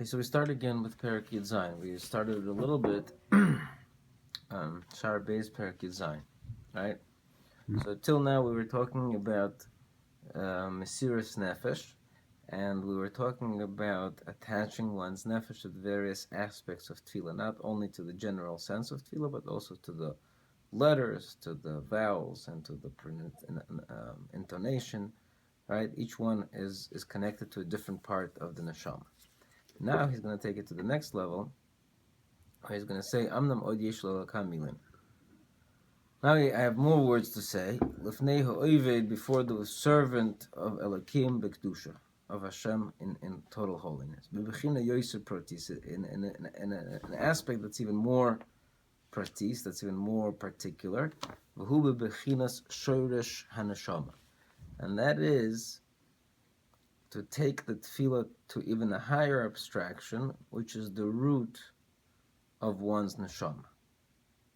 Okay, so we start again with Perek Yud Zayin. We started a little bit, Shar Beis Perek Yud Zayin, right? So till now we were talking about Mesiras Nefesh, and we were talking about attaching one's Nefesh to the various aspects of Tefillah, not only to the general sense of Tefillah, but also to the letters, to the vowels, and to the intonation, right? Each one is connected to a different part of the Neshama. Now he's going to take it to the next level, where he's going to say, Amnam od yesh lo milin. Now I have more words to say. Lifnei ha'oived, before the servant of Elokim b'kedusha, of Hashem in total holiness. B'bechina yoser protis, in an aspect that's even more pratis, that's even more particular. V'hu b'bechinas shoresh haneshama. And that is to take the tefillah to even a higher abstraction, which is the root of one's neshama.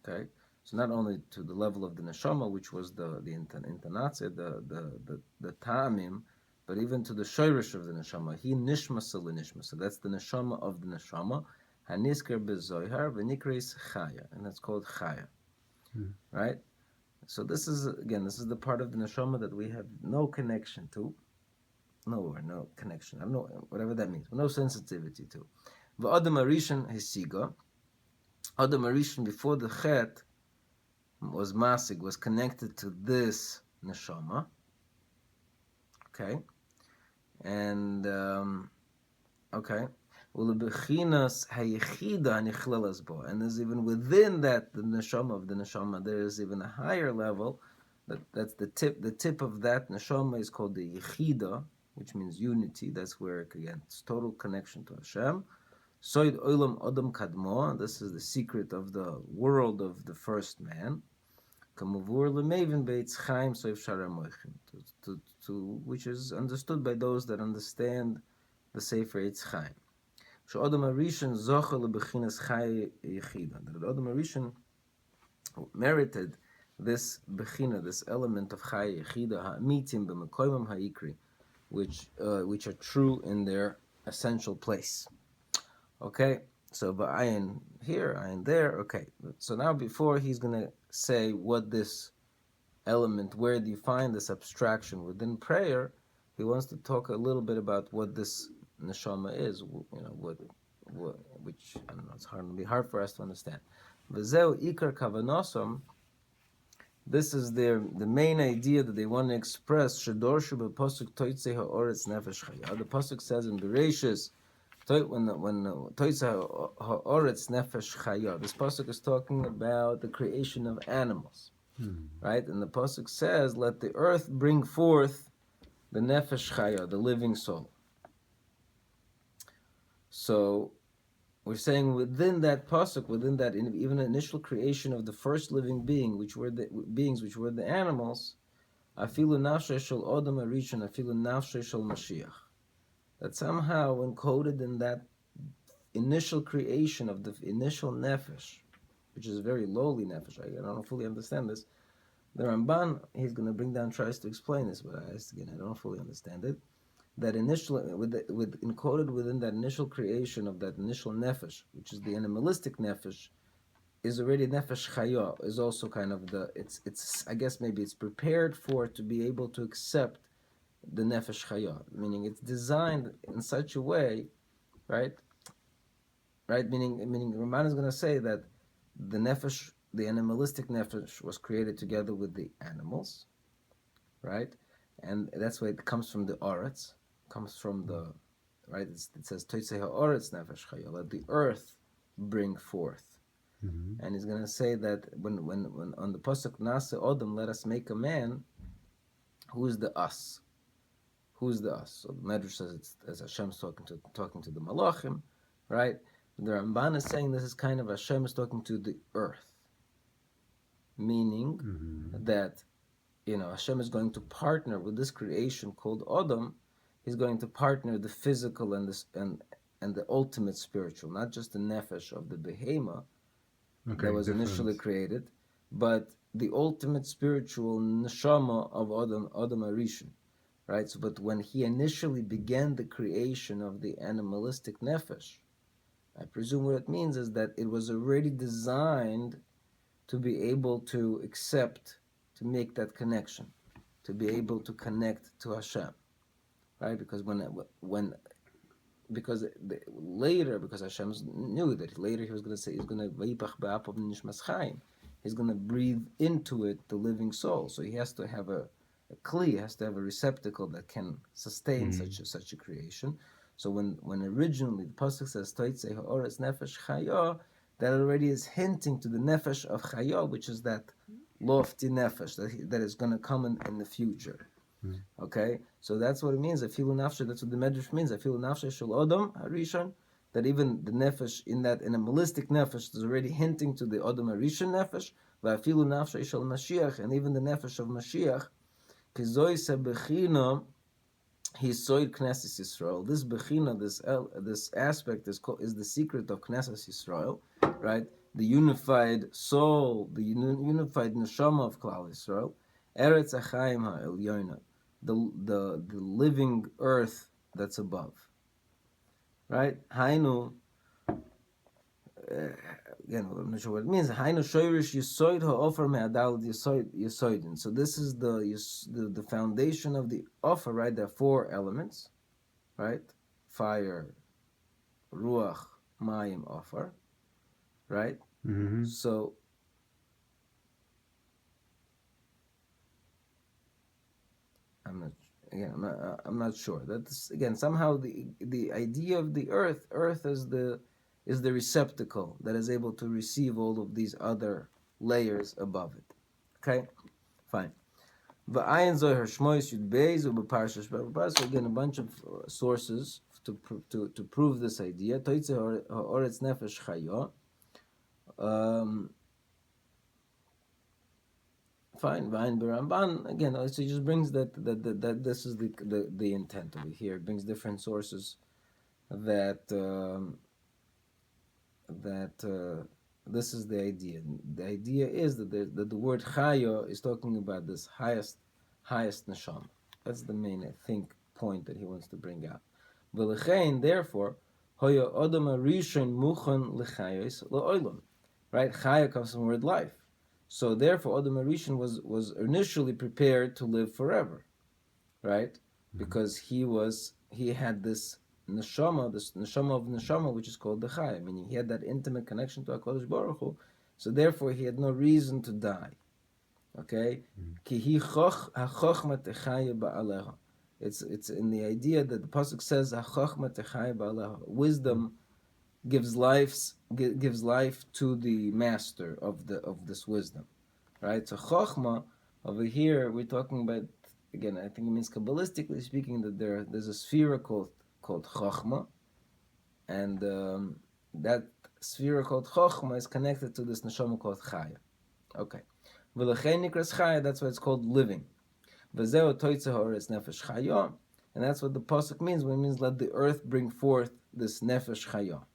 Okay, so not only to the level of the neshama, which was the intonatsia, the ta'amim, but even to the shirish of the neshama. He nishmasa l'nishmasa. That's the neshama of the neshama. Hanisker bezoyhar v'nikreis chaya, and that's called chaya. Right. So this is the part of the neshama that we have no connection to. No connection. I don't know, whatever that means. No sensitivity to. V'adam arishan hisiga. Adam arishan, before the chet was masig, was connected to this neshama. Okay, and okay. Ulebechinas hayechida nichlelas bo, and there's even within that the neshama of the neshama, there is even a higher level. That's the tip. The tip of that neshama is called the yechida, which means unity. That's where, again, it's total connection to Hashem. Soid olam adam kadmo. This is the secret of the world of the first man. Kamuvur lemevin beitz chaim soif shara moichin, which is understood by those that understand the Sefer Eitz Chaim. So Adam Arishan zocha lebechinas chay yechida. The Adam Arishan merited this bechina, this element of chay yechida ha'mitim b'mekoymam ha'ikri, which are true in their essential place. Okay, so ba'ayin here, ayin there. Okay, so now before he's going to say what this element, where do you find this abstraction within prayer, he wants to talk a little bit about what this neshama is. Which I don't know, it's hard for us to understand. V'zeu ikar kavanosam. This is the main idea that they want to express. Shedorshu b'pasuk toitzei ha'oretz nefesh chaya. The pasuk says in Bereshis, when toitzei ha'oretz nefesh chaya. This pasuk is talking about the creation of animals, right? And the pasuk says, "Let the earth bring forth the nefesh chaya, the living soul." So we're saying within that pasuk, within that even initial creation of the first living being, which were the animals, afilu nafshei shel adam arishon, afilu nafshei shel Mashiach, that somehow encoded in that initial creation of the initial nefesh, which is a very lowly nefesh. I don't fully understand this. The Ramban, he's going to bring down, tries to explain this, but I don't fully understand it. That initial, encoded within that initial creation of that initial nefesh, which is the animalistic nefesh, is already nefesh chaya, is also kind of it's I guess maybe it's prepared for to be able to accept the nefesh chaya, meaning it's designed in such a way, right? Meaning Ramban is going to say that the nefesh, the animalistic nefesh, was created together with the animals, right? And that's why it comes from the oretz. Comes from the, right? It says toitzei ha'oretz nefesh chaya, let the earth bring forth. And he's going to say that when on the pasuk nase odom, let us make a man. Who's the us? Who's the us? So the Medrash says it's as Hashem's talking to the malachim, right? The Ramban is saying this is kind of Hashem is talking to the earth, meaning that Hashem is going to partner with this creation called Odom. He's going to partner the physical and the ultimate spiritual, not just the nefesh of the behema that was initially created, but the ultimate spiritual neshama of Adam Arishon. right? So, but when he initially began the creation of the animalistic nefesh, I presume what it means is that it was already designed to be able to accept, to make that connection, to be able to connect to Hashem, right? Because later, because Hashem knew that later he was going to say, he's going to he's going to breathe into it the living soul. So he has to have a kli, has to have a receptacle that can sustain such a creation. So when originally the pasuk says Toitze ha'oretz nefesh chaya, that already is hinting to the nefesh of chaya, which is that lofty nefesh that is going to come in the future. Okay, so that's what it means. Afilu nafshe. That's what the medrash means. Afilu nafshe shel adam harishon. That even the nefesh in a malistic nefesh is already hinting to the adam harishon nefesh. Va'afilu nafshe shel Mashiach, and even the nefesh of Mashiach. Kizoi sebechina hisoid Knesset Yisrael. This bechina, this aspect is the secret of Knesset Yisrael, right? The unified soul, the unified neshama of Klal Yisrael. Eretz Hachaim ha'elyona. The living earth that's above, right? Hainu, again, I'm not sure what it means. Hainu shoyrish yisoid ha'ofer me'adal yisoidin. So this is the foundation of the offer, right? There are 4 elements, right? Fire, ruach, mayim, offer, right? So I'm not sure. That's again somehow the idea of the earth is the receptacle that is able to receive all of these other layers above it. Okay, fine. V'ayin zoher shmois yud beis u'beparshas b'parshas. So again, a bunch of sources to prove this idea. Toitze ha'oretz nefesh chaya. Fine, Vain Baramban again. So he just brings that this is the intent over here. It brings different sources that this is the idea. The idea is that the word Chaya is talking about this highest neshama. That's the main, I think, point that he wants to bring out. V'lechein, therefore, hoya odom arishon muchan lechayos la'olam. Right, Chaya comes from the word life. So therefore, Adam Arishan was initially prepared to live forever, right? Because he had this neshama of neshama, which is called the Chai, meaning he had that intimate connection to HaKadosh Baruch Hu. So therefore, he had no reason to die. Okay, ki hachachma techaya ba'aleha. It's in the idea that the pasuk says hachachma techaya ba'aleha. Wisdom gives life to the master of this wisdom, right? So chokhmah over here we're talking about, again, I think it means kabbalistically speaking that there's a sphere called chokhmah, and that sphere called chokhmah is connected to this neshama called chaya. Okay, v'lechein nikras chaya. That's why it's called living. V'zeo toitze ha'oretz nefesh chaya, and that's what the pasuk means when it means let the earth bring forth this nefesh chaya.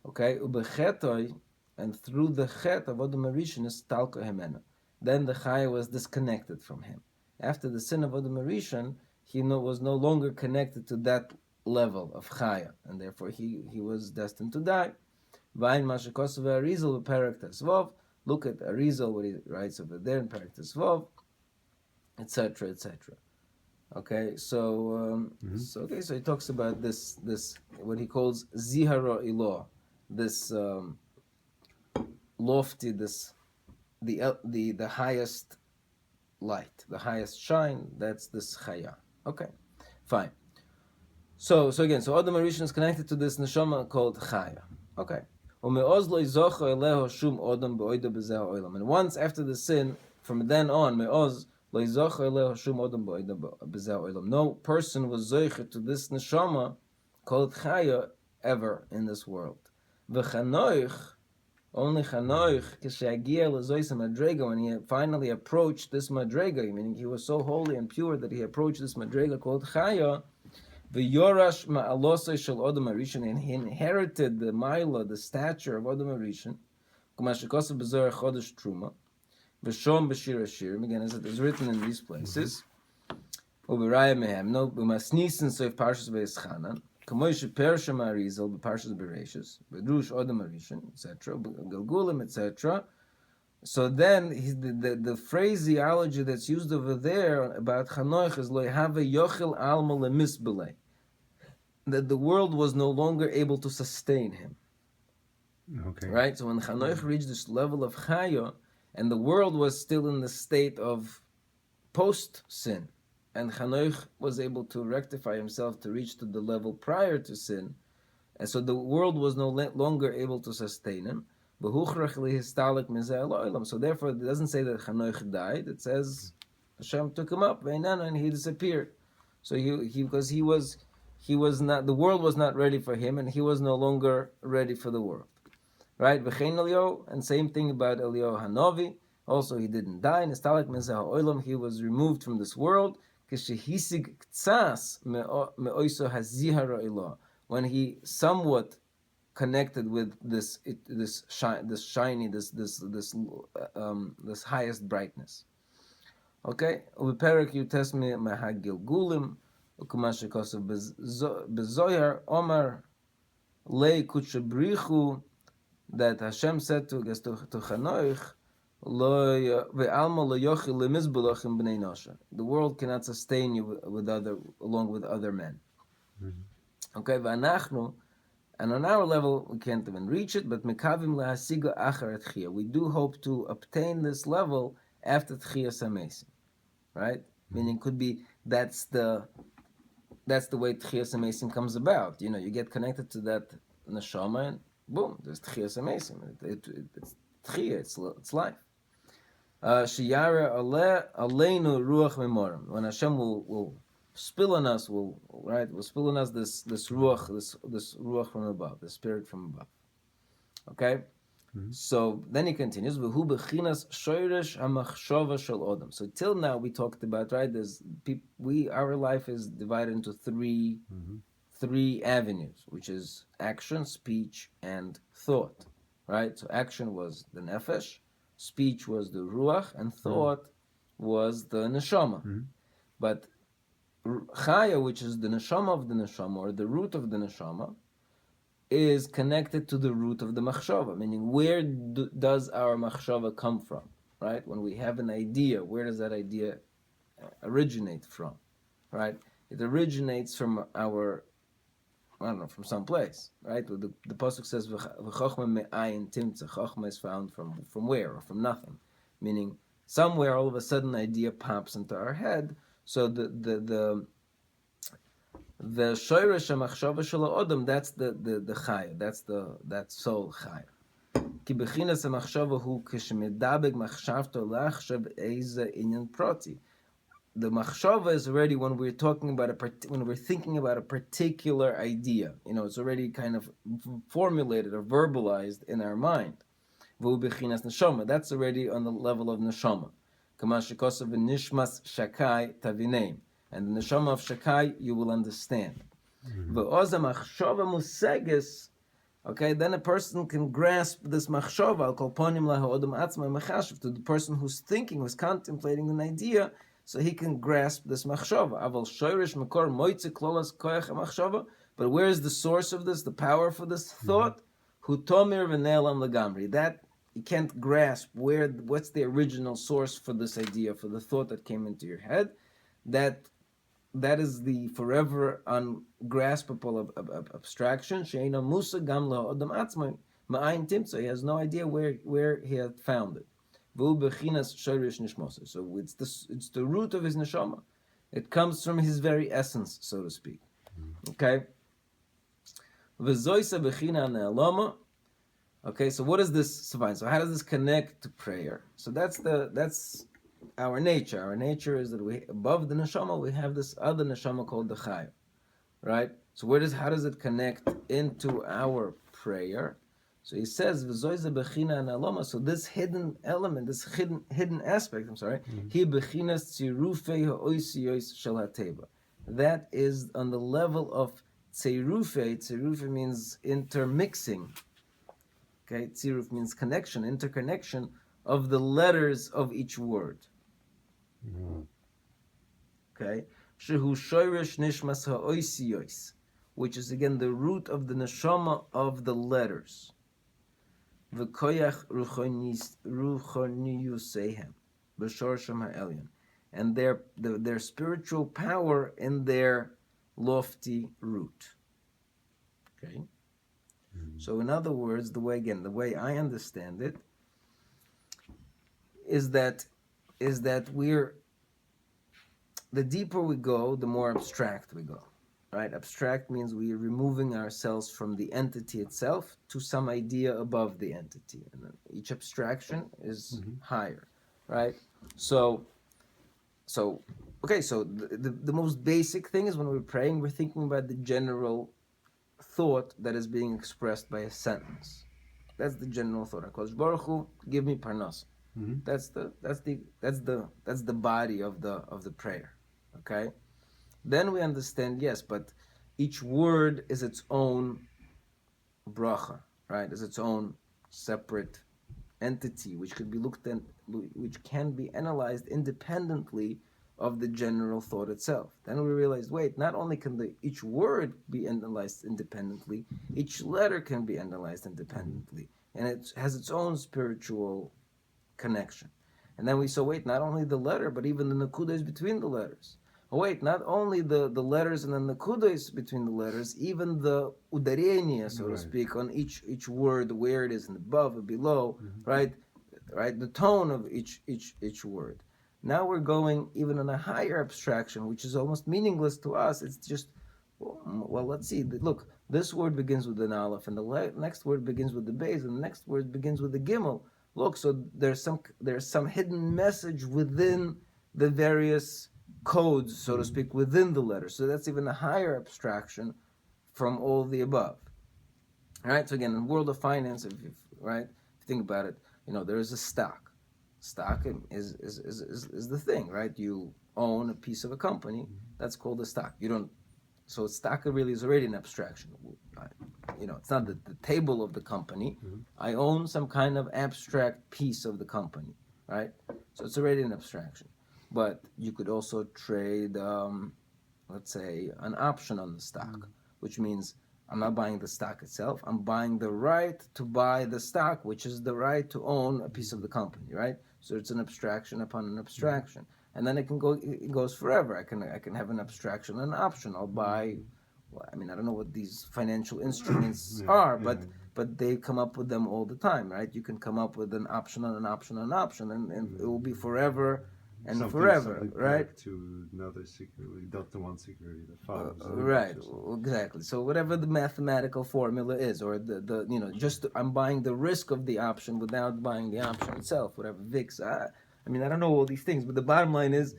Okay, ubechetoi, and through the chet of Adam Arishan is talko hemena. Then the chaya was disconnected from him. After the sin of Adam Arishan, he was no longer connected to that level of chaya, and therefore he was destined to die. Vayin mashikosav Arizal Perak Tesvav. Look at Arizal, what he writes over there in Perak Tesvav, etc., etc. Okay, so so he talks about this what he calls zihara ilah. This lofty, the highest light, the highest shine. That's this chaya. Okay, fine. So again, so Adam Arishan is connected to this neshama called chaya. Okay. And once after the sin, from then on, no person was zoiche to this neshama called chaya ever in this world. Only Chanoich, when he finally approached this madrega, meaning he was so holy and pure that he approached this madrega called Chaya, V'yorash ma'alosai shel Adam Arishan, and he inherited the maila, the stature of Adam Arishan, Kumashikosa b'zorah chodesh truma, V'shom b'shir hashirim, again as it is written in these places, Uberaya mehem. No, b'masnisin soif parshas be'eschanan. Kamoish persha marizal b'parshas bereishis. B'drush odem arishin, etc. B'galgulim, etc. So then the phraseology that's used over there about Chanoich is lo have yochel alma lemisbelei, that the world was no longer able to sustain him. Okay. Right? So when Chanoich reached this level of Chaya, and the world was still in the state of post-sin, and Chanoich was able to rectify himself to reach to the level prior to sin, and so the world was no longer able to sustain him. So therefore, it doesn't say that Chanoich died. It says Hashem took him up, and he disappeared. So because he was not, the world was not ready for him, and he was no longer ready for the world. Right? And same thing about Eliyahu Hanavi. Also, he didn't die. He was removed from this world. When he somewhat connected with this highest brightness. Okay? Ubeperek Yutesmi Mahagil Gulim, Ukumashikosav Bezoyar Omar Lei Kuchabrichu, that Hashem said to Chanoich, the world cannot sustain you along with other men. Mm-hmm. Okay, and on our level we can't even reach it, but we do hope to obtain this level after Tchiyas HaMesim, right? Mm-hmm. Meaning, could be that's the way Tchiyas HaMesim comes about. You get connected to that neshama, and boom, there's Tchiyas HaMesim. It's Tchiyah, it's life. Shiyara aleinu ruach memorim. When Hashem will spill on us, will spill on us this ruach, this ruach from above, the spirit from above. Okay. Mm-hmm. So then he continues. V'hu bechinas shoyresh hamachshava shel odom. So till now we talked about, right? Our life is divided into three avenues, which is action, speech, and thought. Right. So action was the nefesh. Speech was the ruach, and thought was the neshama. Mm-hmm. But chaya, which is the neshama of the neshama, or the root of the neshama, is connected to the root of the machshava, meaning where does our machshava come from, right? When we have an idea, where does that idea originate from, right? It originates from from some place, right? The pasuk says, "V'chochma me'ayin timtza." Chochma is found from where, or from nothing, meaning somewhere all of a sudden an idea pops into our head. So the shoyresh hamachshava shel ha'odam, that's the chaya, that's soul chaya. Ki bechinas hamachshava hu k'shemedabeg machshavto lachshav eiza inyan proti. The machshava is already when we're talking about when we're thinking about a particular idea. It's already kind of formulated or verbalized in our mind. V'hu bechinas neshama. That's already on the level of neshama. Kama shekosav v'nishmas shakai tavineim. And the neshama of shakai you will understand. V'oza machshava museges. Okay, then a person can grasp this machshava. Al kol ponim laha'odam atzma mechashav, to the person who's thinking, who's contemplating an idea. So he can grasp this machshava. Aval shoyrish makor moitze klolas koyach machshava. But where is the source of this, the power for this thought? Hu tomir v'ne'elam legamri. That you can't grasp what's the original source for this idea, for the thought that came into your head. That is the forever ungraspable abstraction. She'eina musa gam la'odam atzmai ma'ayin timtza. He has no idea where he had found it. So it's the root of his neshama. It comes from his very essence, so to speak. Okay. Okay. So what is this? So how does this connect to prayer? So that's our nature. Our nature is that we above the neshama we have this other neshama called the chai, right? So how does it connect into our prayer? So he says, so this hidden element, this hidden aspect, he bechinas tzirufei ha'oisiyos shel ha'teva. That is on the level of tzirufei. Tzirufei means intermixing. Okay, tziruf means connection, interconnection of the letters of each word. Okay, shehu shoirish nishmas ha'oisiyos, which is again the root of the neshama of the letters. V'koyach ruchoniyusehem, b'shorsham ha'elyon, and their spiritual power in their lofty root. Okay. So in other words, the way I understand it is that we're, the deeper we go, the more abstract we go. Right? Abstract means we are removing ourselves from the entity itself to some idea above the entity. And then each abstraction is higher. Right? So the most basic thing is when we're praying, we're thinking about the general thought that is being expressed by a sentence. That's the general thought. HaKadosh Baruch Hu, give me parnas. That's the body of the prayer. Okay? Then we understand, yes, but each word is its own bracha, right? Is its own separate entity, which could be looked at, which can be analyzed independently of the general thought itself. Then we realized, wait, not only can each word be analyzed independently, each letter can be analyzed independently, and it has its own spiritual connection. And then we saw, wait, not only the letter, but even the nakudas between the letters. Oh, wait, not only the letters and the nakudas between the letters, even the udarenia, so to speak, on each word, where it is, and above or below, right? The tone of each word. Now we're going even on a higher abstraction, which is almost meaningless to us. It's just, well, let's see. Look, this word begins with an aleph, and the next word begins with the beis, and the next word begins with the gimel. Look, so there's some hidden message within the various codes, so to speak, within the letters. So that's even a higher abstraction from all the above. All right. So again, in the world of finance, if you think about it, there is a stock. Stock is the thing, right? You own a piece of a company. That's called a stock. You don't. So stock really is already an abstraction. It's not the table of the company. I own some kind of abstract piece of the company, right? So it's already an abstraction. But you could also trade, let's say, an option on the stock, which means I'm not buying the stock itself. I'm buying the right to buy the stock, which is the right to own a piece of the company, right? So it's an abstraction upon an abstraction. And then it goes forever. I can have an abstraction and an option. I'll buy, I don't know what these financial instruments are, but they come up with them all the time, right? You can come up with an option and an option and an option, and it will be forever and something right? To another security, Delta One security that follows. Right, exactly. So whatever the mathematical formula is, or I'm buying the risk of the option without buying the option itself, whatever VIX. I don't know all these things, but the bottom line is,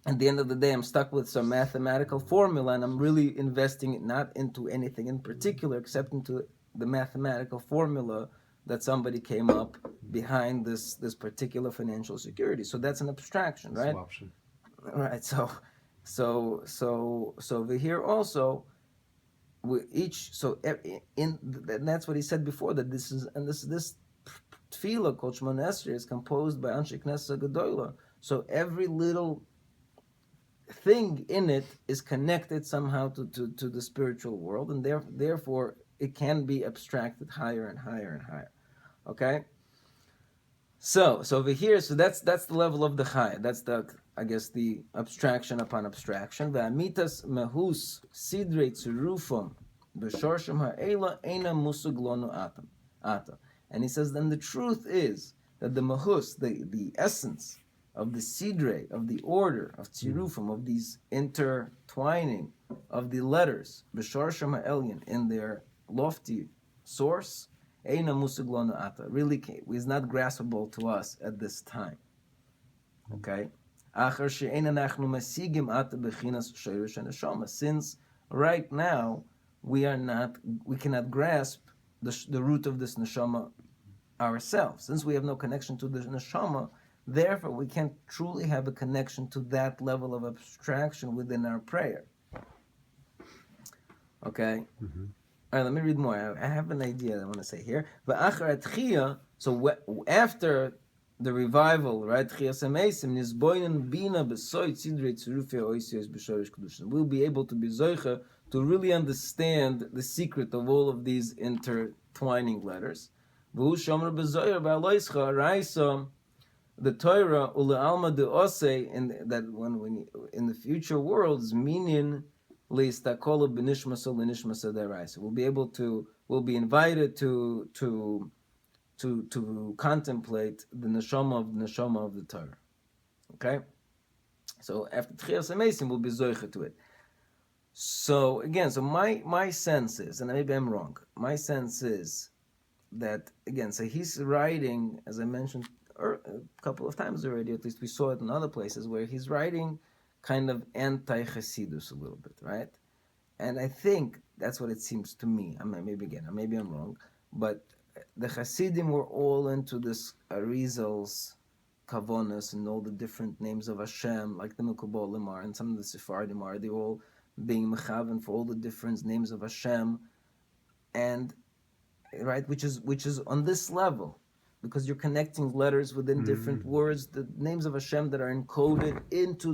at the end of the day, I'm stuck with some mathematical formula, and I'm really investing it not into anything in particular, except into the mathematical formula that somebody came up behind this particular financial security. So that's an abstraction, right? Swaption. Right. So over here also, and that's what he said before, that this tefillah called Shemona Esrei is composed by Anshe Knesset Gedola. So every little thing in it is connected somehow to the spiritual world, and therefore it can be abstracted higher and higher and higher. Okay? So over here, so that's the level of the Chai. That's the abstraction upon abstraction. Ve'amitas mehus sidrei tzirufam b'shorshim ha'ela eina musug lonu ata. And he says, then the truth is that the mehus, the essence of the sidrei, of the order, of tzirufam, of these intertwining of the letters, b'shorshim ha'elyon, in their lofty source, Eina musug lonu ata, really is not graspable to us at this time. Okay? Since right now we cannot grasp the root of this neshama ourselves. Since we have no connection to the neshama, therefore we can't truly have a connection to that level of abstraction within our prayer. Okay? All right, let me read more. I have an idea that I want to say here. So after the revival, right? Chiyas Hameisim, Nizboinen Bina Besoy Tzidrei Tzirufei Oisios B'Shorish Kedushin. We'll be able to be Zoicha to really understand the secret of all of these intertwining letters. V'hu Shomer B'Zoyer B'Aloischa Raisa, the Torah Ule Alma De Ose, in that when in the future worlds, meaning Leistakola B'Nishmasa L'Nishmasa Deraisa. We'll be invited to contemplate the neshama of the Torah. Okay? So after Tchias HaMeisim, we'll be zoicha to it. So again, my sense is, and maybe I'm wrong, my sense is that, again, so he's writing, as I mentioned a couple of times already, at least we saw it in other places, where he's writing kind of anti-Chasidus a little bit, right? And I think that's what it seems to me. Maybe I'm wrong, but the Hasidim were all into this Arizal's Kavonas and all the different names of Hashem, like the Mekubalim are, and some of the Sephardim are. They're all being mechavan for all the different names of Hashem, and right, which is on this level, because you're connecting letters within different words, the names of Hashem that are encoded into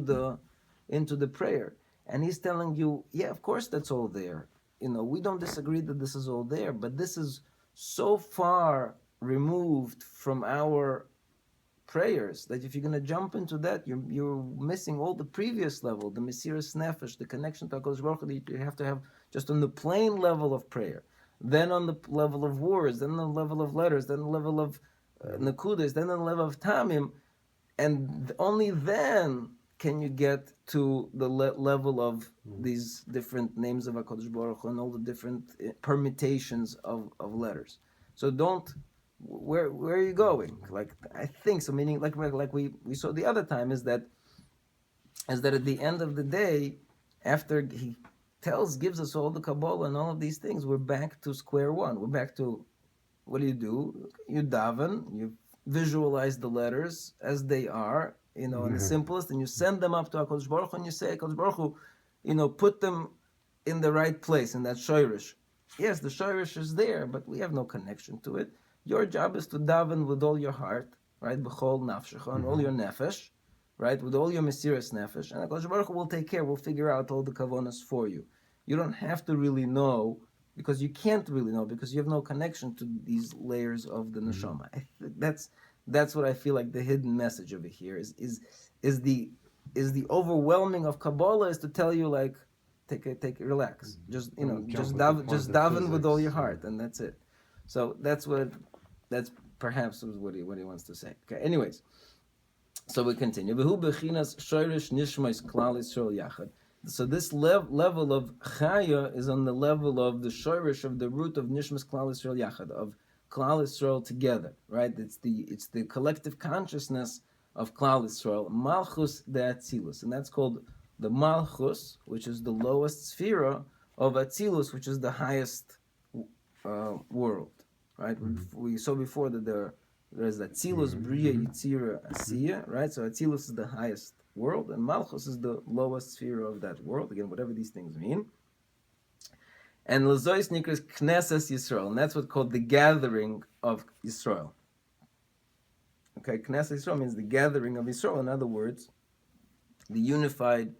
the prayer. And he's telling you, yeah, of course that's all there. We don't disagree that this is all there, but this is so far removed from our prayers that if you're going to jump into that, you're missing all the previous level, the Mesiras Nefesh, the connection to HaKadosh Baruch Hu that you have to have just on the plain level of prayer, then on the level of words, then on the level of letters, then the level of Nakudas, then on the level of Tamim, and only then can you get to the level of these different names of HaKadosh Baruch Hu and all the different permutations of letters. So where are you going? Like, I think so, meaning like we saw the other time is that at the end of the day, after he gives us all the Kabbalah and all of these things, we're back to square one. We're back to, what do? You daven, you visualize the letters as they are, in the simplest, and you send them up to HaKadosh Baruch Hu, and you say, HaKadosh Baruch Hu, put them in the right place, in that shoirish. Yes, the shoirish is there, but we have no connection to it. Your job is to daven with all your heart, right? B'chol nafshecha, and all your nefesh, right? With all your mesiras nefesh, and HaKadosh Baruch Hu will take care, will figure out all the kavonas for you. You don't have to really know, because you can't really know, because you have no connection to these layers of the neshama. I think that's what I feel like the hidden message over here is the overwhelming of Kabbalah is to tell you, like, take it, relax, just daven with all your heart, and that's it. So that's perhaps what he wants to say. Okay, anyways, so we continue. So this level of Chaya is on the level of the shorish, of the root of Nishmas Klal Yisrael Yachad, of Klal Yisrael together, right? It's the collective consciousness of Klal Yisrael, Malchus de Atzilus, and that's called the Malchus, which is the lowest sphera, of Atzilus, which is the highest world, right? We saw before that there's Atzilus, Bria, Yitzira, Asiya, right? So Atzilus is the highest world, and Malchus is the lowest sphere of that world. Again, whatever these things mean. And Lazois Nikras Knesses Yisrael, and that's what's called the gathering of Yisrael. Okay, Knesset Yisrael means the gathering of Yisrael. In other words, the unified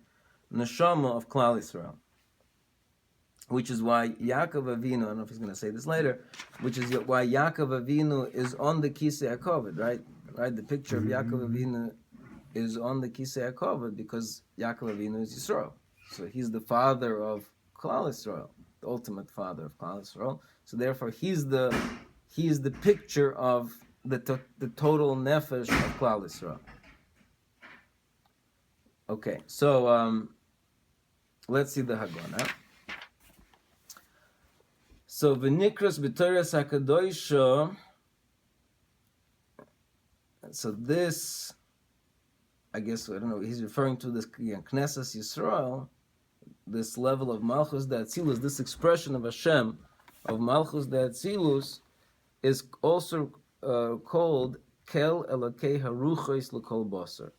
neshama of Klal Yisrael. Which is why Yaakov Avinu, I don't know if he's going to say this later, which is why Yaakov Avinu is on the Kisei HaKovod, right? Right, the picture of Yaakov Avinu is on the Kisei HaKovod because Yaakov Avinu is Yisrael. So he's the father of Klal Yisrael, the ultimate father of Klal Yisrael. So therefore, he's the picture of the total nefesh of Klal Yisrael. Okay, so let's see the Haggadah. So v'nikras b'Toras HaKadoisha. So this, I guess, I don't know, he's referring to this Knesset Yisrael, this level of Malchus Da'atzilus, this expression of Hashem, of Malchus Da'atzilus, is also called Kel Elokei Haruchos L'Kol Basar.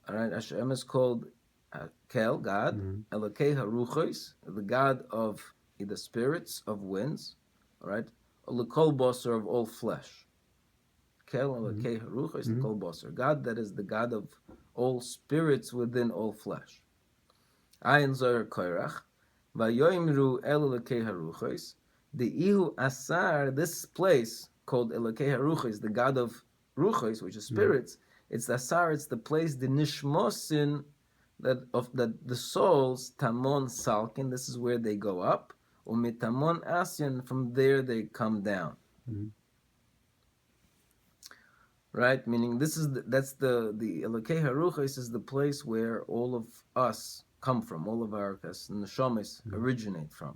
All right, Hashem is called Kel, God, Elokei Haruchos, the God of the spirits, of winds, all right, L'Kol Basar, of all flesh. Kel Elokei Haruchos Kol Basar. God that is the God of all spirits within all flesh. Ayin Zohar Koirach. Vayoimru El Elokei Haruchos. The Ihu Asar, this place called Elokei Haruchos, the God of Ruchos, which is spirits, it's the Asar, it's the place, the Nishmosin, that the souls, Tamon Salkin, this is where they go up, Umitamon Asyan, from there they come down. Right? Meaning that's the Elokei Haruchos is the place where all of us come from, all of our neshamas originate from.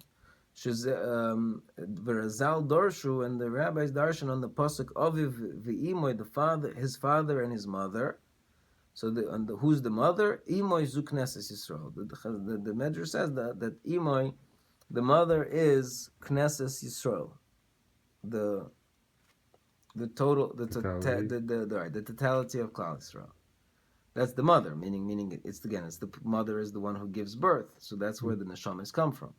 V'razal Dorshu, and the rabbis darshan on the pasuk Aviv v'imoy, the father, his father and his mother. So who's the mother? Imoy zu Knesses Yisrael. The Medrash says that Imoy, the mother, is Knesses Yisrael. The total, the totality of Klal Yisrael. That's the mother, meaning it's the mother is the one who gives birth. So that's where the neshamas come from.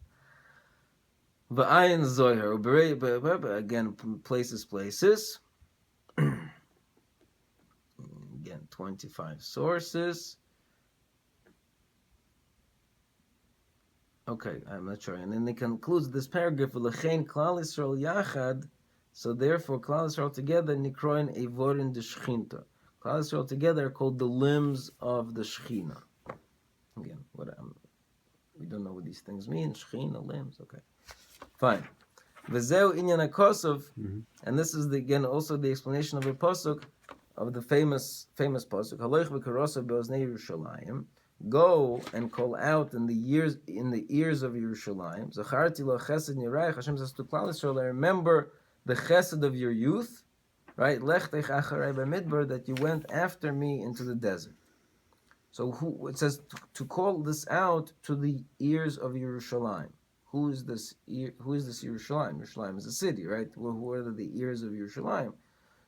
V'ayin Zohar, again, places. Again, 25 sources. Okay, I'm not sure. And then it concludes this paragraph, V'lechein Klal Yisrael Yachad, so therefore Klal Yisrael together, Nikroin Evorin de Shechinta. Klal Yisrael together are called the limbs of the Shechina. Again, we don't know what these things mean. Shechina, limbs, okay. Fine. V'zeu inyan HaKosov, and this is again also the explanation of a pasuk, of the famous pasuk. Haloich v'karosav be'oznei Yerushalayim. Go and call out in the ears of Yerushalayim. Zacharti lo chesed nirayich. Hashem says to Klal Yisrael, I remember the chesed of your youth, right? Lechtech acharei b'midbar, that you went after me into the desert. So it says to call this out to the ears of Yerushalayim. Who is this Yerushalayim? Yerushalayim is a city, right? Who are the ears of Yerushalayim?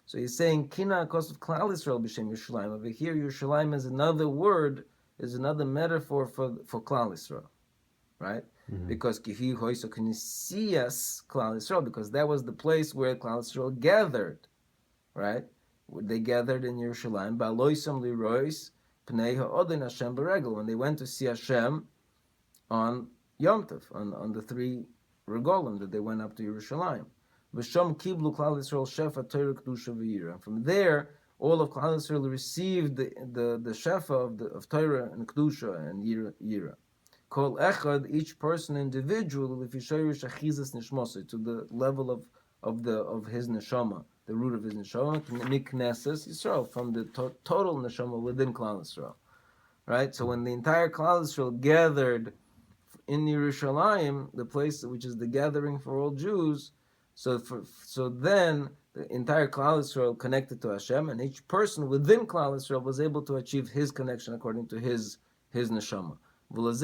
So he's saying, Kina Kosov Klal Yisrael b'shem Yerushalayim. Over here, Yerushalayim is another word, is another metaphor for Klal Yisrael, right? Because Kihi Hoiso Knesiyas Klal Yisrael, because that was the place where Klal Yisrael gathered, right? They gathered in Yerushalayim. Ba'loisam lirois pnei ha'odin Hashem b'regel, when they went to see Hashem on Yom Tov, on the 3 regolim that they went up to Yerushalayim. V'sham kiblu Klal Yisrael shefa Torah kedusha v'yira. And from there, all of Klal Yisrael received the shefa of Torah and kedusha and yira. Kol echad, each person individually, to the level of his neshama, the root of his neshama, miknesses Yisrael, from the total neshama within Klal Yisrael, right? So when the entire Klal Yisrael gathered in Yerushalayim, the place which is the gathering for all Jews, so then the entire Klal Yisrael connected to Hashem, and each person within Klal Yisrael was able to achieve his connection according to his neshama. And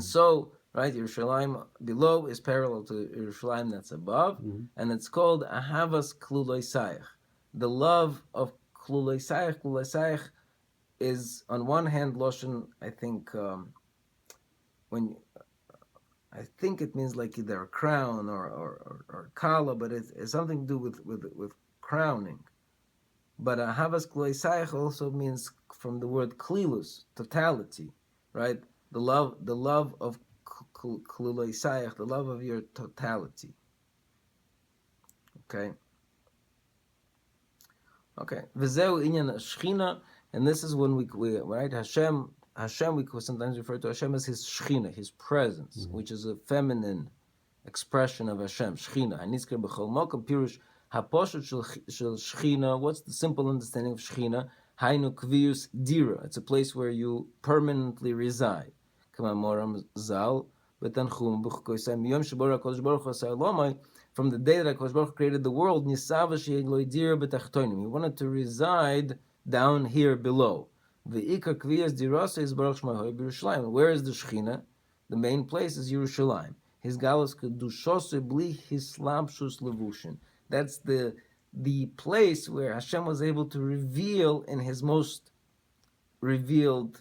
so, right, Yerushalayim below is parallel to Yerushalayim that's above, and it's called Ahavas Kluloisayach. The love of Kluloisayach. Kluloisayach is, on one hand, Loshen, I think it means like either a crown or kala, but it's something to do with crowning. But Ahavas Kluloisayach also means from the word klilus, totality, right? The love of Kluloisayach, the love of your totality. Okay. V'zeu inyan Shechina, and this is when we right, Hashem we sometimes refer to Hashem as his Shechina, his presence, which is a feminine expression of Hashem, Shechina. Hanitzker b'chol mokom pirush haposhut shel Shechina. What's the simple understanding of Shechina? Hainu kvius dira. It's a place where you permanently reside. Kama moram zal betanchum b'chukoisai miyom shebora kodesh baruch hu asay lomai. From the day that HaKadosh Baruch Hu created the world, nisava she'eg lo dira betachtonim. He wanted to reside down here below. Ve'ikar kviyas dirasa is Baruch Shemai Yerushalayim. Where is the Shechina? The main place is Yerushalayim. His galus kedushose bli hislabshus levushin. That's the place where Hashem was able to reveal in his most revealed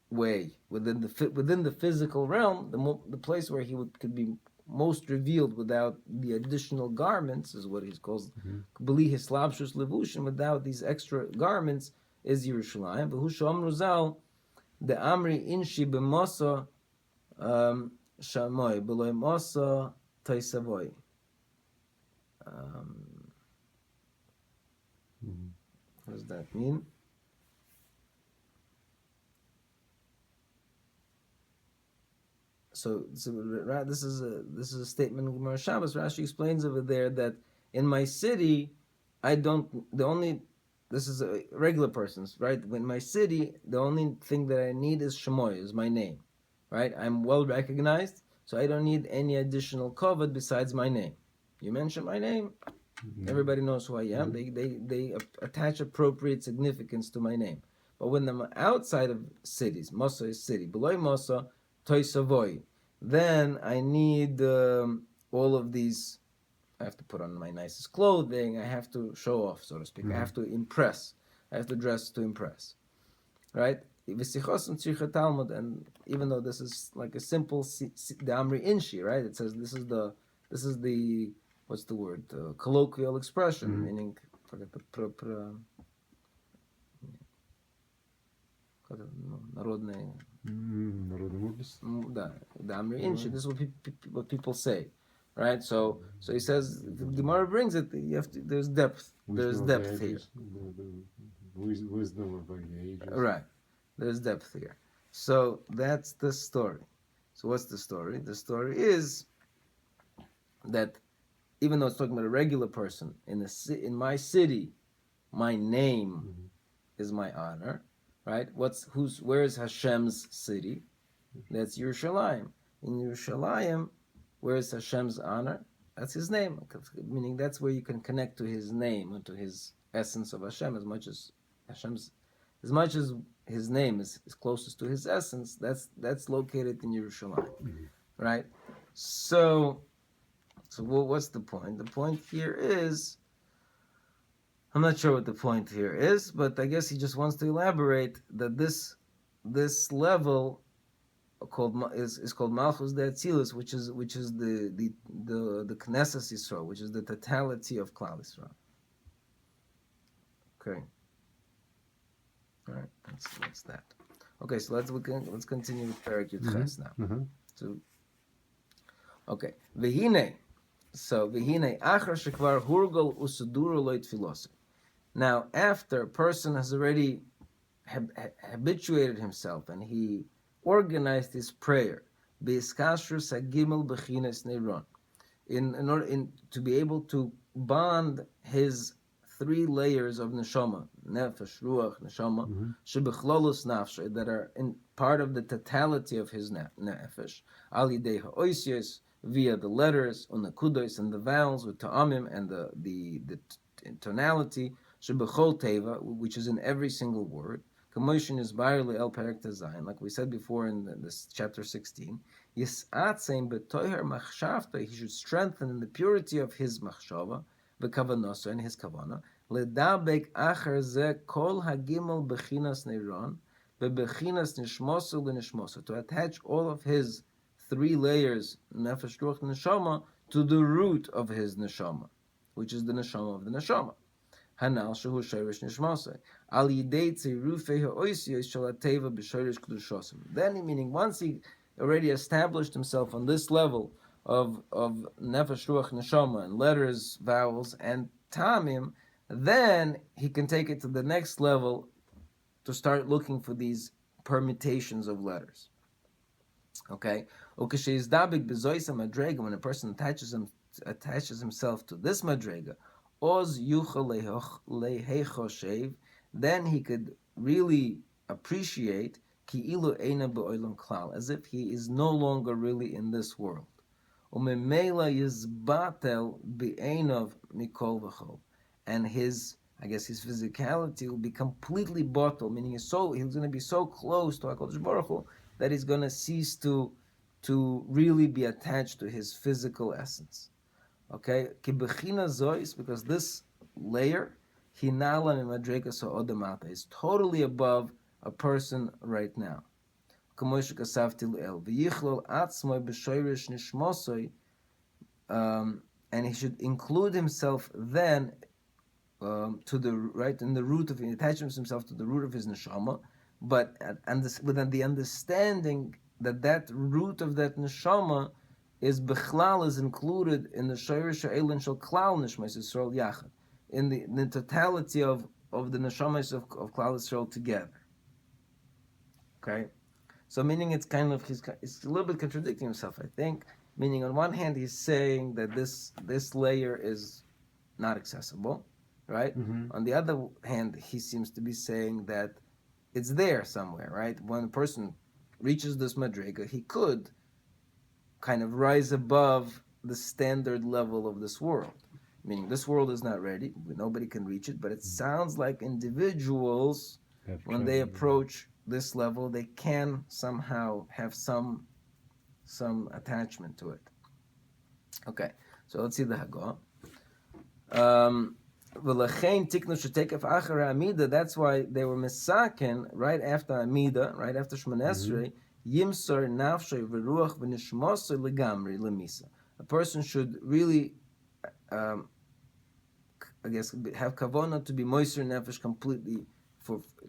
way within the physical realm, the place where he could be most revealed without the additional garments, is what he calls Mhm. bli hislabshus levushim, without these extra garments, is Yerushalayim. V'hu shomru zal the amri inshi b'mosa shamoy b'loy mosa toisavoy. Mhm. What does that mean? So this is a statement of Gemara Shabbos. Rashi explains over there that in my city, I don't. The only this is a regular person's right. In my city, the only thing that I need is Shemoy, is my name, right? I'm well recognized, so I don't need any additional covet besides my name. You mention my name, Mhm. everybody knows who I am. They attach appropriate significance to my name. But when I'm outside of cities, Mosa is city, below Mosa, Toisavoy, then I need all of these. I have to put on my nicest clothing. I have to show off, so to speak. I have to impress. I have to dress to impress, right? Talmud, and even though this is like a simple the Amri Inshi, right? It says this is the what's the word? Colloquial expression, meaning народный. Народный мудрость. Да, the Amri Inshi. This is what people say, right? So he says the Gemara brings it. You have to. There's depth. There's depth here. Wisdom of the ages. Right. There's depth here. So that's the story. So what's the story? The story is that even though it's talking about a regular person, in my city, my name is my honor, right? Where is Hashem's city? That's Yerushalayim. In Yerushalayim, where is Hashem's honor? That's his name, meaning that's where you can connect to his name and to his essence of Hashem as much as his name is closest to his essence. That's located in Yerushalayim, right? So what's the point? The point here is, I'm not sure what the point here is, but I guess he just wants to elaborate that this level is called Malchus de Atzilus, which is the Knesset Yisrael, which is the totality of Klal Yisrael. Okay. All right, that's that. Okay, so let's continue with Perek Yud Ches now. So, okay, v'hine. So v'hine achar shekvar hurgal usuduru loy tfilosi. Now, after a person has already habituated himself and he organized his prayer, b'iskashrus hagimel b'chines neiron, in order to be able to bond his 3 layers of neshama, nefesh, ruach, neshama, shebechlolus nafshe, that are in part of the totality of his nefesh, al yidei ha'oisios, via the letters, unakudos, and the vowels, with ta'amim, and the tonality, shebechol teva, which is in every single word, Kamoishin is barely el perek tezayin, like we said before in this chapter 16. Yisatzein betoher machshavta, he should strengthen in the purity of his machshava, v'kavanosa, and his kavana. Ledabek acher ze kol hagimel bechinas neiron, bebechinas nishmosu l'nishmosu, to attach all of his 3 layers, nefesh, ruach, neshama, to the root of his neshama, which is the neshama of the neshama. Hanal shehu shorish nishmasei al yidei tzirufei ha'oisiyos shel hateva b'shorish kedushosim. Then, meaning once he already established himself on this level of nefesh, ruach, neshama, and letters, vowels, and tamim, then he can take it to the next level to start looking for these permutations of letters. Okay, ukesheizdabik bezoisa madrega, when a person attaches himself to this madrega, oz yuchal lehechoshev, then he could really appreciate ki'ilu eina be'olam klal, as if he is no longer really in this world. Umemela yizbatel be'enov mikol v'chol, and his physicality will be completely bottled, meaning he's going to be so close to HaKadosh Baruch Hu that he's going to cease to really be attached to his physical essence. Okay, because this layer, hinala mimadreka so'odamata, is totally above a person right now. and he should include himself then to the right in the root of, he attaches himself to the root of his neshama, but with the understanding that that root of that neshama is bechlal, is included in the shayrish ha'elin shel klal nishmas Yisrael yachad, in the totality of the neshamas of klal Yisrael together. Okay, so meaning it's kind of it's a little bit contradicting himself, I think. Meaning on one hand he's saying that this layer is not accessible, right? On the other hand, he seems to be saying that it's there somewhere, right? When a person reaches this madriga, he could kind of rise above the standard level of this world. Meaning this world is not ready, nobody can reach it, but it sounds like individuals, when they approach this level, they can somehow have some attachment to it. Okay, so let's see the Hagah. That's why they were misaken right after Amida, right after Shemon Esrei. Yimsor nafshay v'ruach v'nishmosay legamri lemisa. A person should really, I guess, have kavana to be moiser nefesh completely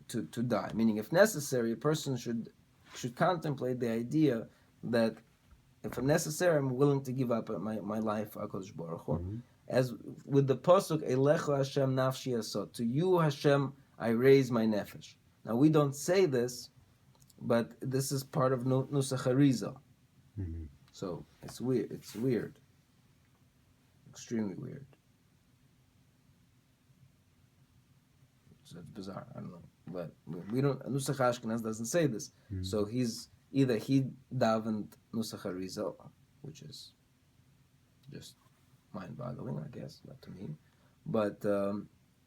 to die. Meaning, if necessary, a person should contemplate the idea that if necessary, I'm willing to give up my life for HaKadosh Baruch Hu. As with the pasuk, Elecha Hashem nafshi asot, to you Hashem I raise my nefesh. Now we don't say this, but this is part of Nusach Harizal. So it's weird. It's weird, extremely weird. So it's bizarre. I don't know, but we don't. Nusach Ashkenaz doesn't say this. So he's either he davened Nusach Harizal, which is just mind-boggling, I guess, not to me, but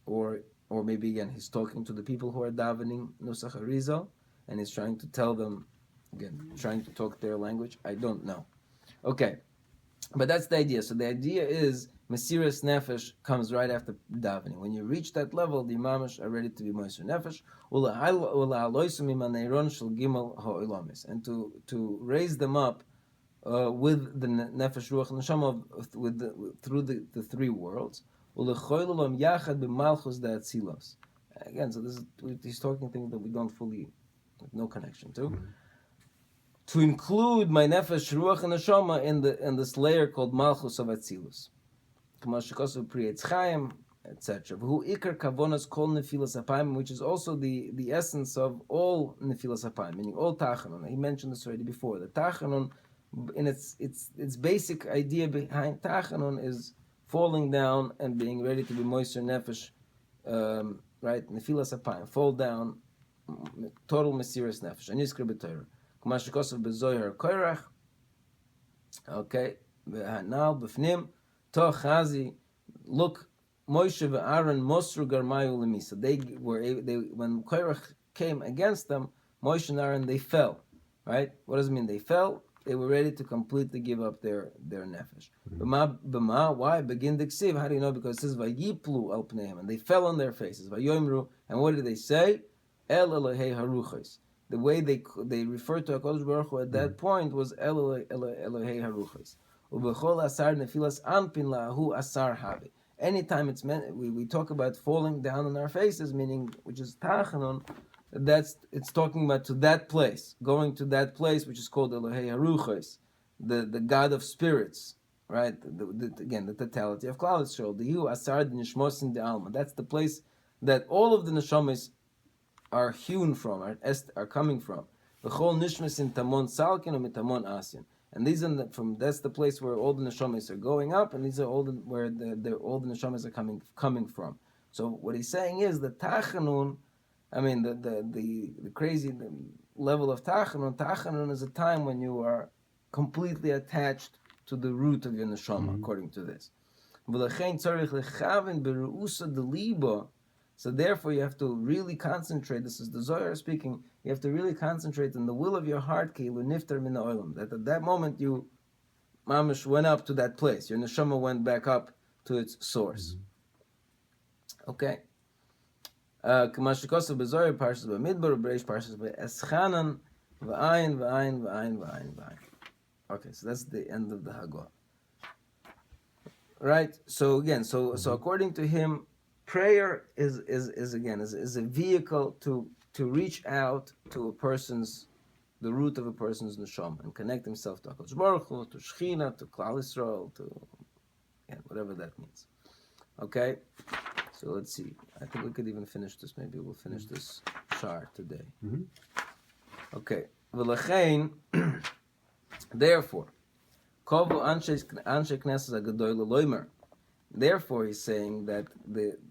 or maybe again he's talking to the people who are davening Nusach Harizal, and he's trying to tell them, again, trying to talk their language. I don't know. Okay, but that's the idea. So the idea is Mesiras Nefesh comes right after davening. When you reach that level, the imamish are ready to be Moiser Nefesh, and to raise them up with the Nefesh Ruach Neshama through the three worlds. Again, so this is he's talking things that we don't fully, no connection to. To include my Nefesh Ruach Neshama in this layer called Malchus of Atzilus. Hachaim, etc. Which is also the essence of all Nefilas Apayim, meaning all Tachanon. He mentioned this already before. The Tachanon, in its basic idea behind Tachanon, is falling down and being ready to be Moiser Nefesh, right? Nefilas Apayim, fall down, total Mesiras Nefesh. And Yizkar B'Torah. Kumashikosav B'Zoyar Koirach. Okay, now B'Fnim. Tochazi, look, Moshe and Aaron Mosru Garmayu Lemisa. They when Korach came against them, Moshe and Aaron, they fell. Right? What does it mean? They fell. They were ready to completely give up their nefesh. B'ma, why? Begin the ksiv. How do you know? Because it says Vayiplu al pneim, and they fell on their faces. Vayoimru, and what did they say? El Elohei Haruchos. The way they referred to HaKadosh Baruch Hu at that point was El Elohei Haruchos. Anytime it's meant, we talk about falling down on our faces, meaning, which is tachanon, it's talking about to that place, going to that place which is called Elohei Haruchos, the God of spirits, right? Again, the totality of Klal Yisrael. The Yu Asar Nishmos in the Alma. That's the place that all of the neshamas are hewn from, are coming from. V'chol nishmas in tamon salkin or mitamon asyan. And these are that's the place where all the neshamas are going up, and these are all where all the neshamas are coming from. So what he's saying is that tachanun, I mean the crazy level of tachanun. Tachanun is a time when you are completely attached to the root of your neshama, according to this. So therefore you have to really concentrate. This is the Zohar speaking. You have to really concentrate on the will of your heart, that at that moment you mamish went up to that place. Your neshama went back up to its source. Okay. Okay, so that's the end of the Hagah. right? So again, so according to him, prayer is a vehicle to reach out to a person's the root of a person's neshama and connect himself to HaKadosh Baruch Hu, to Shechina, to Klal Yisrael, to whatever that means. Okay, so let's see. I think we could even finish this. Maybe we'll finish this shar today. Okay, v'lachein, therefore, kovu anshe knesses agadoy leloimer. Therefore, he's saying that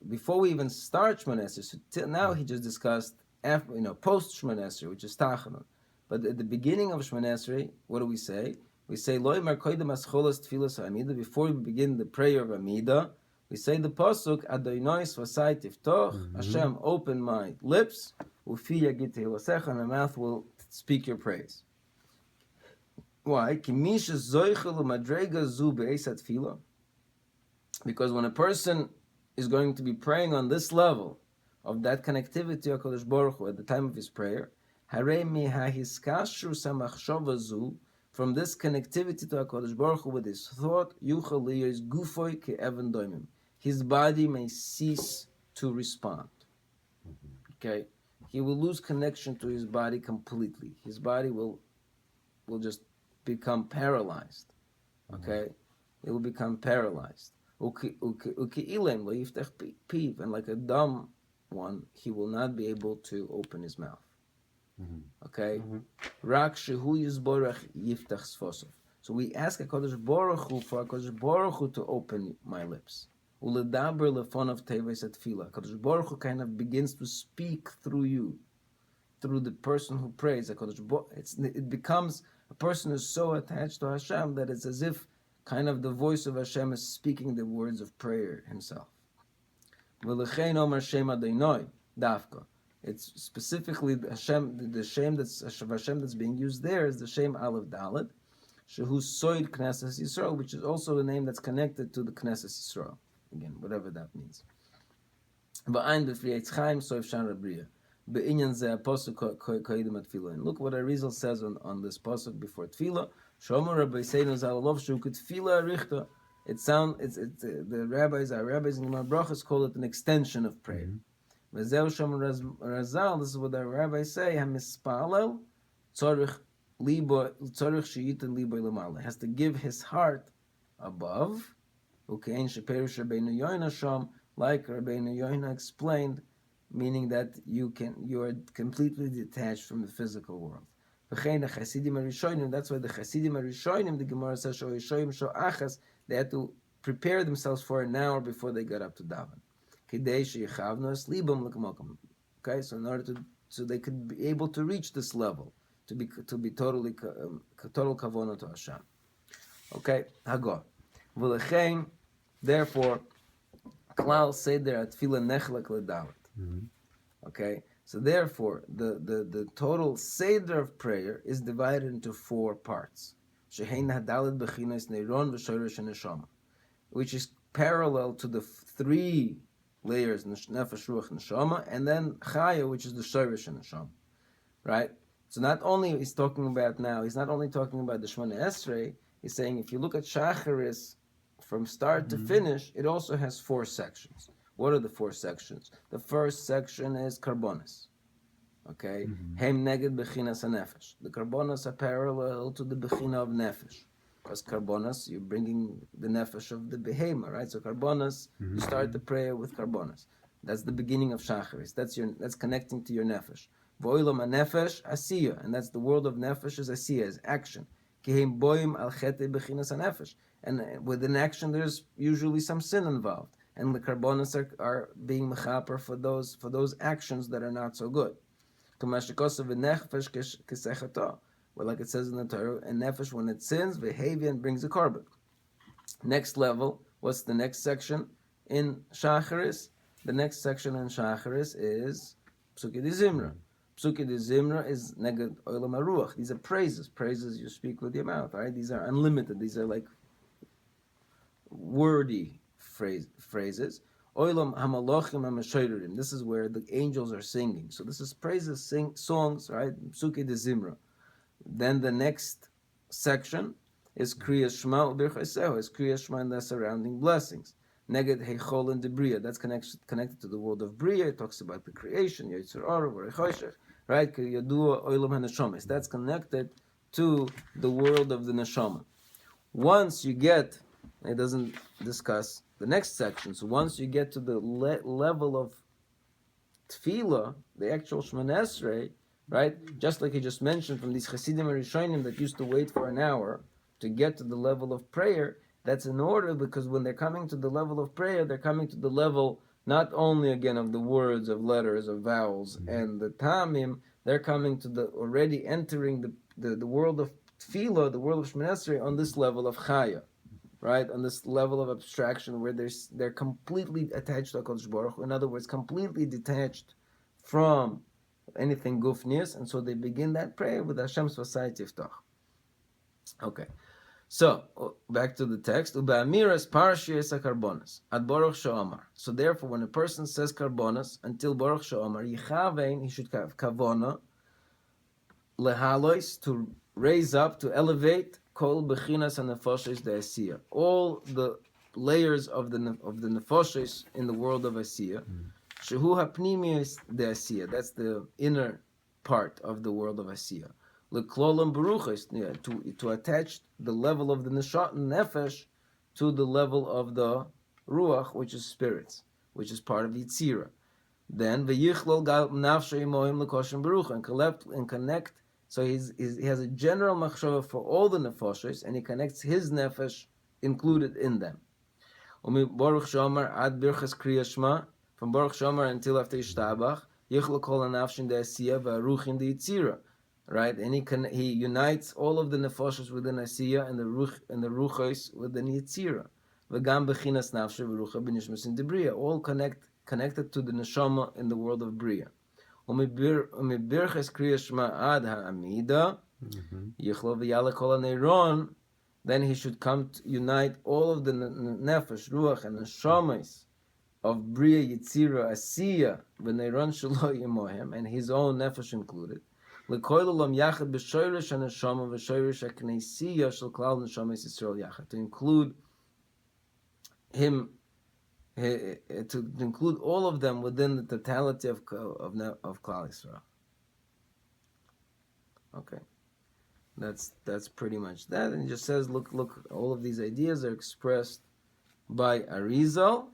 before we even start Shmoneh Esrei, so till now he just discussed post Shmoneh Esrei, which is Tachanun. But at the beginning of Shmoneh Esrei, what do we say? We say Loimer koydem ascholas tfilas ha'amida. Before we begin the prayer of Amida, we say the pasuk Adonai svasai tiftoch. Hashem, open my lips. Ufi yagit tehilasecha, and my mouth will speak your praise. Why? Ki misha zoichel u'madrega zu be'esat tefillah. Because when a person is going to be praying on this level of that connectivity to HaKadosh Baruch Hu at the time of his prayer, from this connectivity to HaKadosh Baruch Hu with his thought, his body may cease to respond. Okay? He will lose connection to his body completely. His body will just become paralyzed. Okay? It will become paralyzed. And like a dumb one, he will not be able to open his mouth. Okay? So we ask HaKadosh Baruch Hu for HaKadosh Baruch Hu to open my lips. HaKadosh Baruch Hu kind of begins to speak through you, through the person who prays. It becomes, a person is so attached to Hashem that it's as if kind of the voice of Hashem is speaking the words of prayer himself. It's specifically the Shem that's being used there is the Shem Aleph Dalet, Shehu Soid Knesset Yisrael, which is also a name that's connected to the Knesset Yisrael. Again, whatever that means. And look what Arizal says on this pasuk before Tefillah. The rabbis, our rabbis in Gemara Brachos call it an extension of prayer. This is what the rabbis say. Has to give his heart above. Like Rabbeinu Yoina explained, meaning that you are completely detached from the physical world. That's why the Chassidim Arishonim, the Gemara says, they had to prepare themselves for an hour before they got up to daven. Okay, so in order so they could be able to reach this level, to be total kavona to Hashem. Okay, Hagor. Therefore, Klal Seder Atfila Nechlek Ledawet. Okay, so therefore, the total Seder of prayer is divided into 4 parts. Which is parallel to the 3 layers, Nefesh, Ruach, Neshama, and then Chaya, which is the Shorish and Neshama. Right? So not only he's not only talking about the Shmoneh Esrei, he's saying if you look at Shacharis from start to finish, it also has 4 sections. What are the 4 sections? The first section is Karbonis. Okay? Hem neged bechinas ha-nefesh. The Karbonis are parallel to the bechina of Nefesh. Because Karbonis, you're bringing the Nefesh of the Behema, right? So Karbonis, you start the prayer with Karbonis. That's the beginning of Shacharis. That's connecting to your Nefesh. Vo'ilam ha-nefesh, Asiya. And that's the world of Nefesh is Asiya, is action. Kihem boim al chete bechinas ha-nefesh. And within action, there's usually some sin involved. And the Karbonis are being mechaper for those actions that are not so good. Well, like it says in the Torah, and Nefesh, when it sins, Vehavian brings a carbon. Next level, what's the next section in Shacharis? The next section in Shacharis is Psuki de Zimra. Psuki de Zimra is Neged Olam HaRuach. These are praises. Praises you speak with your mouth, right? These are unlimited. These are like wordy phrases. Olam HaMalochim HaMashoirim. This is where the angels are singing. So this is praises, songs, right? Psuki de Zimra. Then the next section is Kriya Shema Ubirchasehu, is Kriya Shema and the surrounding blessings. Neged Heichol and Debriya, that's connected to the world of Bria. It talks about the creation, Yitzur Orav, Rechoshech, right? Yadua Oilam HaNeshomes. That's connected to the world of the Neshama. Once you get, it doesn't discuss the next section, so once you get to the level of Tefillah, the actual Shemona Esrei, right? Just like he just mentioned from these Hasidim and Rishonim that used to wait for an hour to get to the level of prayer, that's in order because when they're coming to the level of prayer, they're coming to the level not only again of the words, of letters, of vowels, and the Tamim, they're coming to the already entering the world of Tefillah, the world of Shemona Esrei on this level of Chaya, right? On this level of abstraction where they're completely attached to HaKadosh Baruch Hu. In other words, completely detached from anything gufnius, and so they begin that prayer with Hashem's Vasai Tiftach. Okay, so back to the text. Ube'amiras parshiyas karbonas ad Baruch She'omar. So therefore, when a person says karbonas until Baruch She'omar, yichavein, he should have kavona lehalois, to raise up, to elevate kol bechinas hanefoshes de'asiyah, all the layers of the nefoshes in the world of asiyah. Shehu hapnimius de'asiyah, that's the inner part of the world of asiyah. Leklolam beruches, to attach the level of the nefesh to the level of the ruach, which is spirits, which is part of Yitzira. Then v'yichlol nafshe imohim lekoshem beruch, and connect. So he has a general machshava for all the nefoshes, and he connects his nefesh included in them. Baruch Shomar ad birchas kriya shema, from Baruch Shomar until after Yishtabach, yichlol kol hanafshin de'asiyah v'aruchin de'itzira, right? And he unites all of the nefoshes within asiyah and the ruchos within Yitzira. V'gam bechinas nafshe v'rucha b'nishmas in debriya, all connected to the neshama in the world of bria. Umibirches kriya shema ad ha'amida, yichlo v'yala kol ha'neiron, then he should come to unite all of the nefesh, ruach, and neshamas of bria, yitzira, asiyah, v'neiron shelo yemohem, and his own nefesh included. L'koil olam yachad b'shoyrish ha'neshama v'shoyrish ha'kneisiyah shel klal neshamas Yisrael yachad, to include him, to include all of them within the totality of Klal Yisrael. Okay, that's pretty much that. And it just says, look, all of these ideas are expressed by Arizal,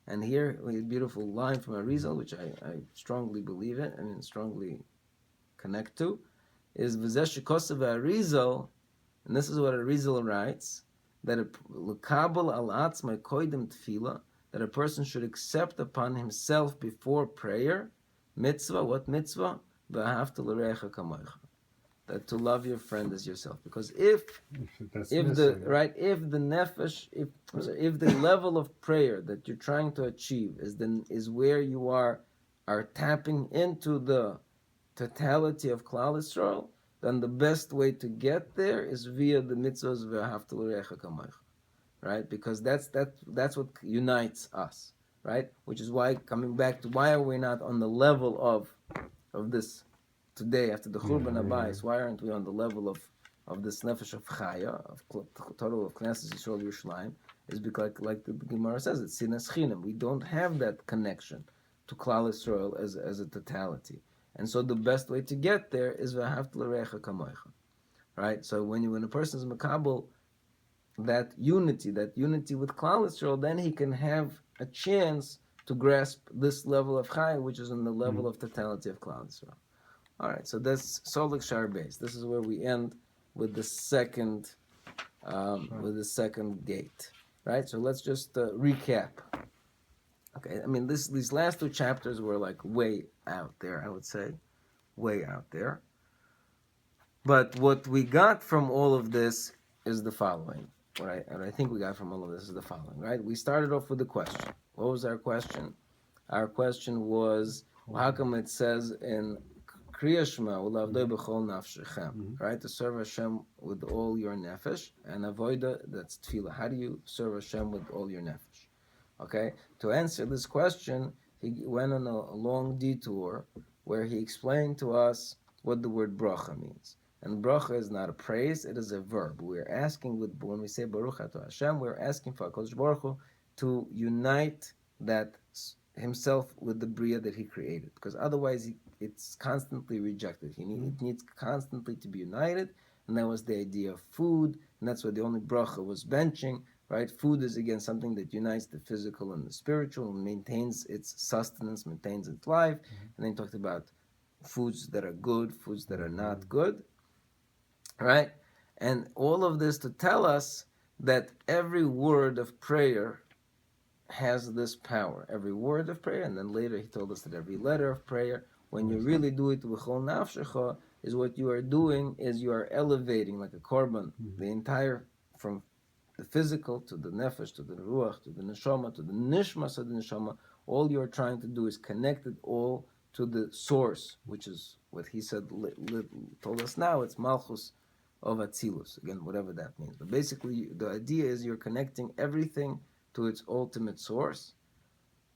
and here we have a beautiful line from Arizal, which I strongly believe in, strongly connect to, is V'zeh shekosav Arizal, and this is what Arizal writes, that l'kabel al atzmai koidem tefillah, that a person should accept upon himself before prayer, mitzvah, what mitzvah? V'ahavta l'recha kamoicha, that to love your friend as yourself. Because if the nefesh, if the level of prayer that you're trying to achieve is where you are tapping into the totality of Klal Yisrael, then the best way to get there is via the mitzvahs v'ahavta l'recha kamoicha. Right, because that's what unites us, right? Which is why, coming back to why are we not on the level of this today after the Churban Abayis? Why aren't we on the level of this nefesh of Chaya, of total of Knesset Yisrael Yerushalayim? Is because, like the Gemara says, it's sinas chinam. We don't have that connection to Klal Yisrael as a totality, and so the best way to get there is v'ahavta l'recha kamoicha, right? So when a person is makabel that unity with Klal Yisrael, then he can have a chance to grasp this level of Chai, which is on the level of totality of Klal Yisrael. All right, so that's Solik Shar Beis. This is where we end with the second gate, right? So let's just recap. Okay, these last two chapters were like way out there, I would say, way out there. But what we got from all of this is the following. What I think we got from all of this is the following, right? We started off with a question. What was our question? Our question was, how come it says in Kriya Shema, U'lavdoi b'chol nafshechem, right? To serve Hashem with all your nefesh, and avoida, that's tefillah. How do you serve Hashem with all your nefesh? Okay? To answer this question, he went on a long detour where he explained to us what the word bracha means. And bracha is not a praise; it is a verb. We're asking when we say Baruch Atah Hashem, we're asking for Hakadosh Baruch Hu to unite that himself with the bria that he created, because otherwise it's constantly rejected. It needs constantly to be united, and that was the idea of food, and that's why the only bracha was benching. Right? Food is again something that unites the physical and the spiritual, and maintains its sustenance, maintains its life. And then he talked about foods that are good, foods that are not good. Right? And all of this to tell us that every word of prayer has this power. Every word of prayer, and then later he told us that every letter of prayer, when you really do it with chol nafshecha, is what you are doing is you are elevating like a korban the entire, from the physical to the nefesh to the ruach to the neshama to the nishmas of the neshama. All you are trying to do is connect it all to the source, which is what he said told us now. It's malchus of Atzilus, again, whatever that means. But basically, the idea is you're connecting everything to its ultimate source,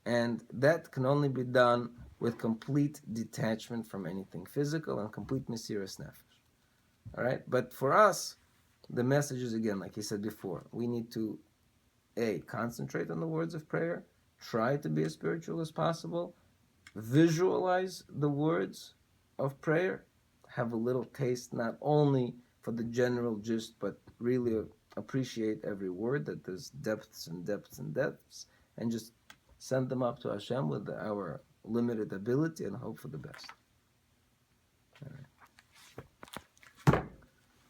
and that can only be done with complete detachment from anything physical and complete mesiras nefesh. All right? But for us, the message is, again, like he said before, we need to, A, concentrate on the words of prayer, try to be as spiritual as possible, visualize the words of prayer, have a little taste not only for the general gist, but really appreciate every word, that there's depths and depths and depths, and just send them up to Hashem with our limited ability and hope for the best. All right.